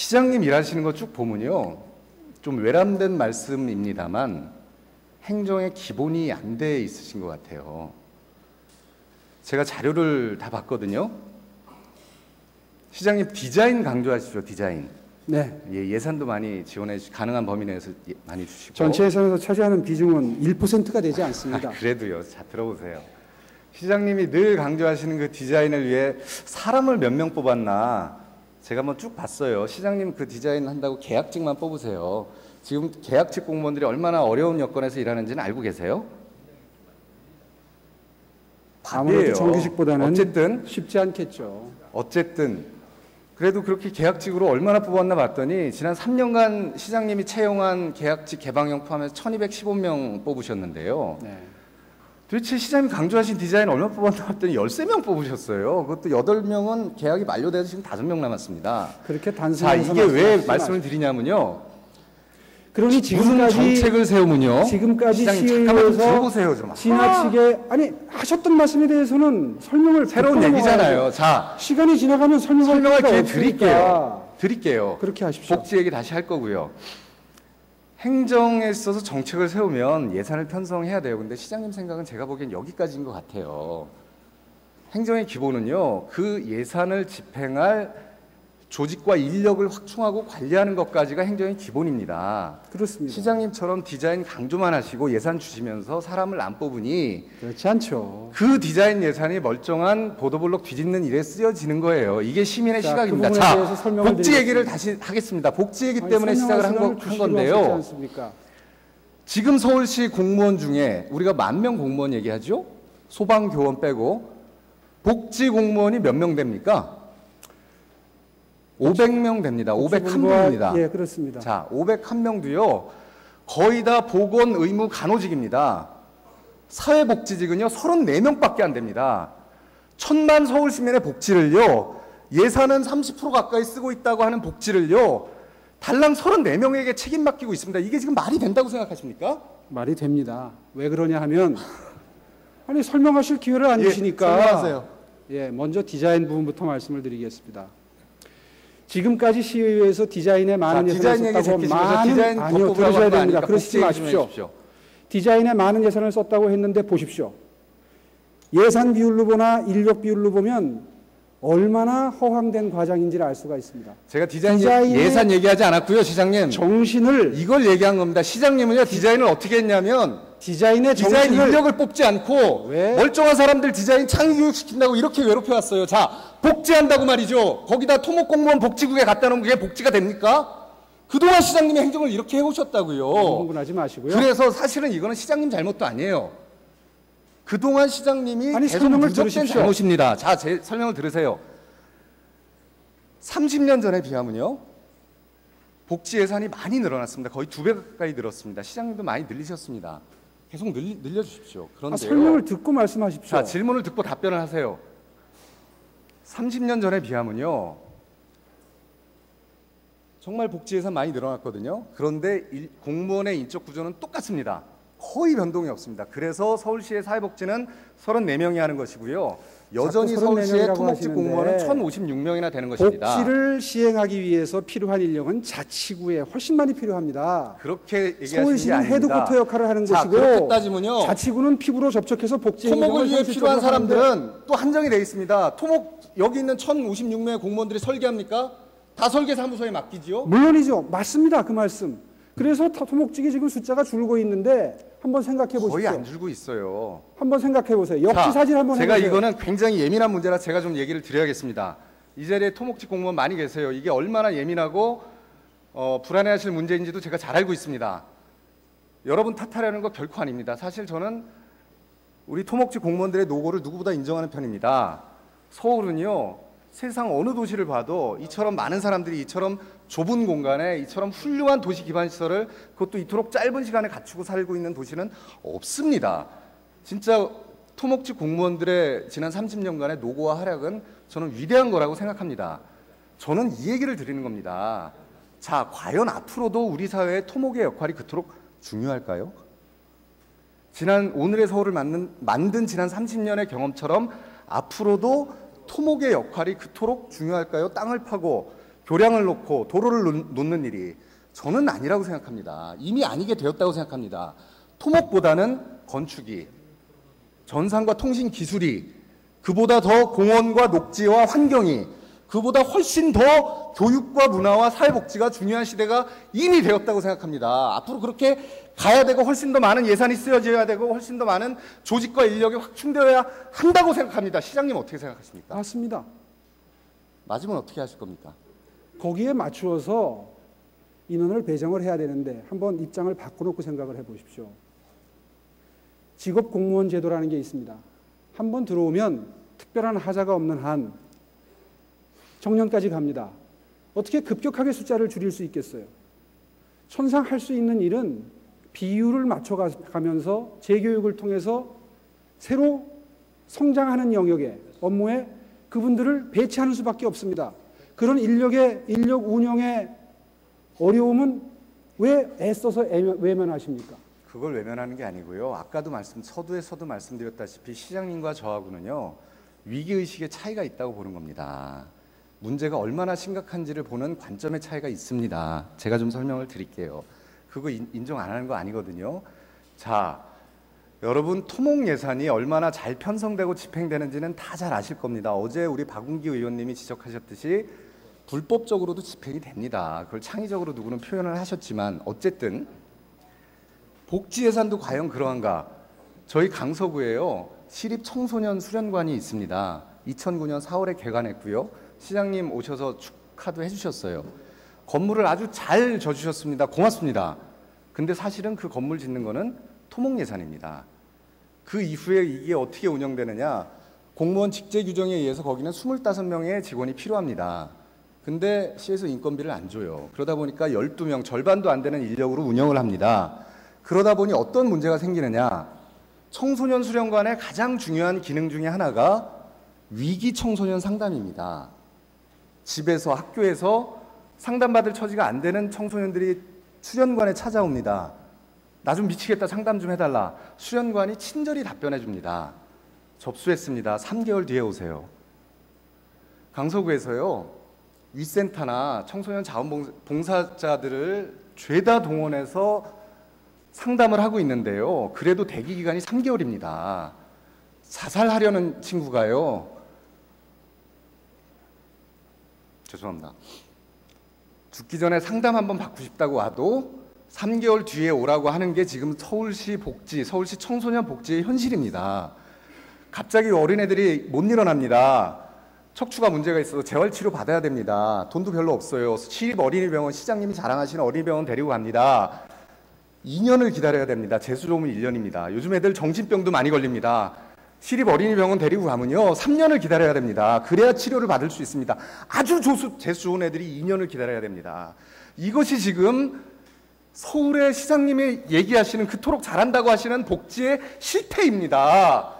시장님 일하시는 거 쭉 보면요, 좀 외람된 말씀입니다만 행정의 기본이 안 돼 있으신 것 같아요. 제가 자료를 다 봤거든요. 시장님 디자인 강조하십시오. 디자인. 네. 예산도 많이 지원해 가능한 범위 내에서 많이 주시고. 전체 예산에서 차지하는 비중은 1%가 되지 않습니다. 그래도요. 자, 들어보세요. 시장님이 늘 강조하시는 그 디자인을 위해 사람을 몇 명 뽑았나 제가 한번 쭉 봤어요. 시장님 그 디자인 한다고 계약직만 뽑으세요. 지금 계약직 공무원들이 얼마나 어려운 여건에서 일하는지는 알고 계세요? 아무래도 정규직보다는 어쨌든 쉽지 않겠죠. 어쨌든 그래도 그렇게 계약직으로 얼마나 뽑았나 봤더니 지난 3년간 시장님이 채용한 계약직 개방형 포함해서 1215명 뽑으셨는데요. 네. 도대체 시장님이 강조하신 디자인 얼마 뽑았나 봤더니 13명 뽑으셨어요. 그것도 8명은 계약이 만료돼서 지금 5명 남았습니다. 그렇게 단순해서. 자, 이게 왜 말씀을 드리냐면요. 그러니 무슨 정책을 세우면요. 지금까지 잠깐만 들어보세요 좀. 지나치게 아니 하셨던 말씀에 대해서는 설명을 새로운 얘기잖아요. 자, 시간이 지나가면 설명할 기회 드릴게요. 그렇게 하십시오. 복지 얘기 다시 할 거고요. 행정에 있어서 정책을 세우면 예산을 편성해야 돼요. 근데 시장님 생각은 제가 보기엔 여기까지인 것 같아요. 행정의 기본은요, 그 예산을 집행할 조직과 인력을 확충하고 관리하는 것까지가 행정의 기본입니다. 그렇습니다. 시장님처럼 디자인 강조만 하시고 예산 주시면서 사람을 안 뽑으니 그렇지 않죠. 그 디자인 예산이 멀쩡한 보도블록 뒤집는 일에 쓰여지는 거예요. 이게 시민의 시각입니다. 그 자, 복지 얘기를 다시 하겠습니다. 복지 얘기 때문에 시작을 한 건데요. 지금 서울시 공무원 중에 우리가 10,000명 공무원 얘기하죠? 소방교원 빼고 복지 공무원이 몇 명 됩니까? 500명 됩니다. 501명입니다. 예, 그렇습니다. 자, 501명도요. 거의 다 보건 의무 간호직입니다. 사회복지직은요. 34명밖에 안 됩니다. 1,000만 서울 시민의 복지를요. 예산은 30% 가까이 쓰고 있다고 하는 복지를요. 달랑 34명에게 책임 맡기고 있습니다. 이게 지금 말이 된다고 생각하십니까? 말이 됩니다. 왜 그러냐 하면 아니 설명하실 기회를 안 주시니까. 설명하세요. 예, 먼저 디자인 부분부터 말씀을 드리겠습니다. 지금까지 시의회에서 디자인에 많은 예산을 썼다고 아니요, 들으셔야 됩니다. 그러시지 마십시오. 디자인에 많은 예산을 썼다고 했는데 보십시오. 예산 비율로 보나 인력 비율로 보면 얼마나 허황된 과장인지를 알 수가 있습니다. 제가 디자인 예산 얘기하지 않았고요, 시장님. 정신을 이걸 얘기한 겁니다. 시장님은요, 디자인을 어떻게 했냐면 디자인 인력을 뽑지 않고 멀쩡한 사람들 디자인 창의 교육 시킨다고 이렇게 괴롭혀 왔어요. 자, 복지한다고 말이죠. 거기다 토목공무원 복지국에 갖다 놓으면 그게 복지가 됩니까? 그동안 시장님이 행정을 이렇게 해오셨다고요. 흥분하지 마시고요. 그래서 사실은 이거는 시장님 잘못도 아니에요. 그동안 시장님이 계속 누적된 잘못입니다. 자, 제 설명을 들으세요. 30년 전에 비하면요. 복지 예산이 많이 늘어났습니다. 거의 2배 가까이 늘었습니다. 시장님도 많이 늘리셨습니다. 계속 늘려주십시오. 그런데 설명을 듣고 말씀하십시오. 자, 질문을 듣고 답변을 하세요. 30년 전에 비하면요. 정말 복지 예산 많이 늘어났거든요. 그런데 공무원의 인적 구조는 똑같습니다. 거의 변동이 없습니다. 그래서 서울시의 사회복지는 34명이 하는 것이고요. 여전히 서울시의 토목직 공무원은 1,056명이나 되는 것입니다. 복지를 시행하기 위해서 필요한 인력은 자치구에 훨씬 많이 필요합니다. 그렇게 얘기하시는 게 아닙니다. 서울시는 헤드쿼터 역할을 하는 것이고 그렇게 따지면요. 자치구는 피부로 접촉해서 복지 토목을 위해 필요한 사람들은 또 한정이 되어 있습니다. 토목 여기 있는 1,056명의 공무원들이 설계합니까? 다 설계사무소에 맡기지요? 물론이죠. 맞습니다. 그 말씀. 그래서 토목직이 지금 숫자가 줄고 있는데 한번 생각해 보십시오. 거의 안 줄고 있어요. 한번 생각해 보세요. 역지사진 한번 해보세요. 제가 이거는 굉장히 예민한 문제라 제가 좀 얘기를 드려야겠습니다. 이 자리에 토목직 공무원 많이 계세요. 이게 얼마나 예민하고 불안해하실 문제인지도 제가 잘 알고 있습니다. 여러분 탓하려는 거 결코 아닙니다. 사실 저는 우리 토목직 공무원들의 노고를 누구보다 인정하는 편입니다. 서울은요. 세상 어느 도시를 봐도 이처럼 많은 사람들이 이처럼 좁은 공간에 이처럼 훌륭한 도시 기반 시설을 그것도 이토록 짧은 시간에 갖추고 살고 있는 도시는 없습니다. 진짜 토목직 공무원들의 지난 30년간의 노고와 활약은 저는 위대한 거라고 생각합니다. 저는 이 얘기를 드리는 겁니다. 자, 과연 앞으로도 우리 사회의 토목의 역할이 그토록 중요할까요? 오늘의 서울을 만든 지난 30년의 경험처럼 앞으로도 토목의 역할이 그토록 중요할까요? 땅을 파고 교량을 놓고 도로를 놓는 일이 저는 아니라고 생각합니다. 이미 아니게 되었다고 생각합니다. 토목보다는 건축이, 전산과 통신 기술이, 그보다 더 공원과 녹지와 환경이, 그보다 훨씬 더 교육과 문화와 사회복지가 중요한 시대가 이미 되었다고 생각합니다. 앞으로 그렇게 가야 되고 훨씬 더 많은 예산이 쓰여져야 되고 훨씬 더 많은 조직과 인력이 확충되어야 한다고 생각합니다. 시장님 어떻게 생각하십니까? 맞습니다. 맞으면 어떻게 하실 겁니까? 거기에 맞추어서 인원을 배정을 해야 되는데 한번 입장을 바꿔놓고 생각을 해보십시오. 직업 공무원 제도라는 게 있습니다. 한번 들어오면 특별한 하자가 없는 한 정년까지 갑니다. 어떻게 급격하게 숫자를 줄일 수 있겠어요? 천상 할 수 있는 일은 비율을 맞춰가면서 재교육을 통해서 새로 성장하는 영역에 업무에 그분들을 배치하는 수밖에 없습니다. 그런 인력 운영의 어려움은 왜 애써서 외면하십니까? 그걸 외면하는 게 아니고요. 아까도 서두에서도 말씀드렸다시피 시장님과 저하고는요, 위기의식의 차이가 있다고 보는 겁니다. 문제가 얼마나 심각한지를 보는 관점의 차이가 있습니다. 제가 좀 설명을 드릴게요. 그거 인정 안 하는 거 아니거든요. 자, 여러분 토목 예산이 얼마나 잘 편성되고 집행되는지는 다 잘 아실 겁니다. 어제 우리 박운기 의원님이 지적하셨듯이 불법적으로도 집행이 됩니다. 그걸 창의적으로 누구는 표현을 하셨지만 어쨌든 복지 예산도 과연 그러한가? 저희 강서구에요, 시립 청소년 수련관이 있습니다. 2009년 4월에 개관했고요. 시장님 오셔서 축하도 해주셨어요. 건물을 아주 잘 져주셨습니다. 고맙습니다. 근데 사실은 그 건물 짓는 거는 토목 예산입니다. 그 이후에 이게 어떻게 운영되느냐? 공무원 직제 규정에 의해서 거기는 25명의 직원이 필요합니다. 근데 시에서 인건비를 안 줘요. 그러다 보니까 12명, 절반도 안 되는 인력으로 운영을 합니다. 그러다 보니 어떤 문제가 생기느냐? 청소년 수련관의 가장 중요한 기능 중에 하나가 위기 청소년 상담입니다. 집에서, 학교에서 상담받을 처지가 안 되는 청소년들이 수련관에 찾아옵니다. 나 좀 미치겠다, 상담 좀 해달라. 수련관이 친절히 답변해 줍니다. 접수했습니다. 3개월 뒤에 오세요. 강서구에서요, 위센터나 청소년 자원봉사자들을 죄다 동원해서 상담을 하고 있는데요, 그래도 대기 기간이 3개월입니다. 자살하려는 친구가요, 죄송합니다. 죽기 전에 상담 한번 받고 싶다고 와도 3개월 뒤에 오라고 하는 게 지금 서울시 청소년 복지의 현실입니다. 갑자기 어린애들이 못 일어납니다. 척추가 문제가 있어서 재활치료 받아야 됩니다. 돈도 별로 없어요. 시립 어린이병원, 시장님이 자랑하시는 어린이병원 데리고 갑니다. 2년을 기다려야 됩니다. 재수 좋으면 1년입니다. 요즘 애들 정신병도 많이 걸립니다. 시립 어린이병원 데리고 가면요, 3년을 기다려야 됩니다. 그래야 치료를 받을 수 있습니다. 아주 재수 좋은 애들이 2년을 기다려야 됩니다. 이것이 지금 서울의 시장님이 얘기하시는, 그토록 잘한다고 하시는 복지의 실태입니다.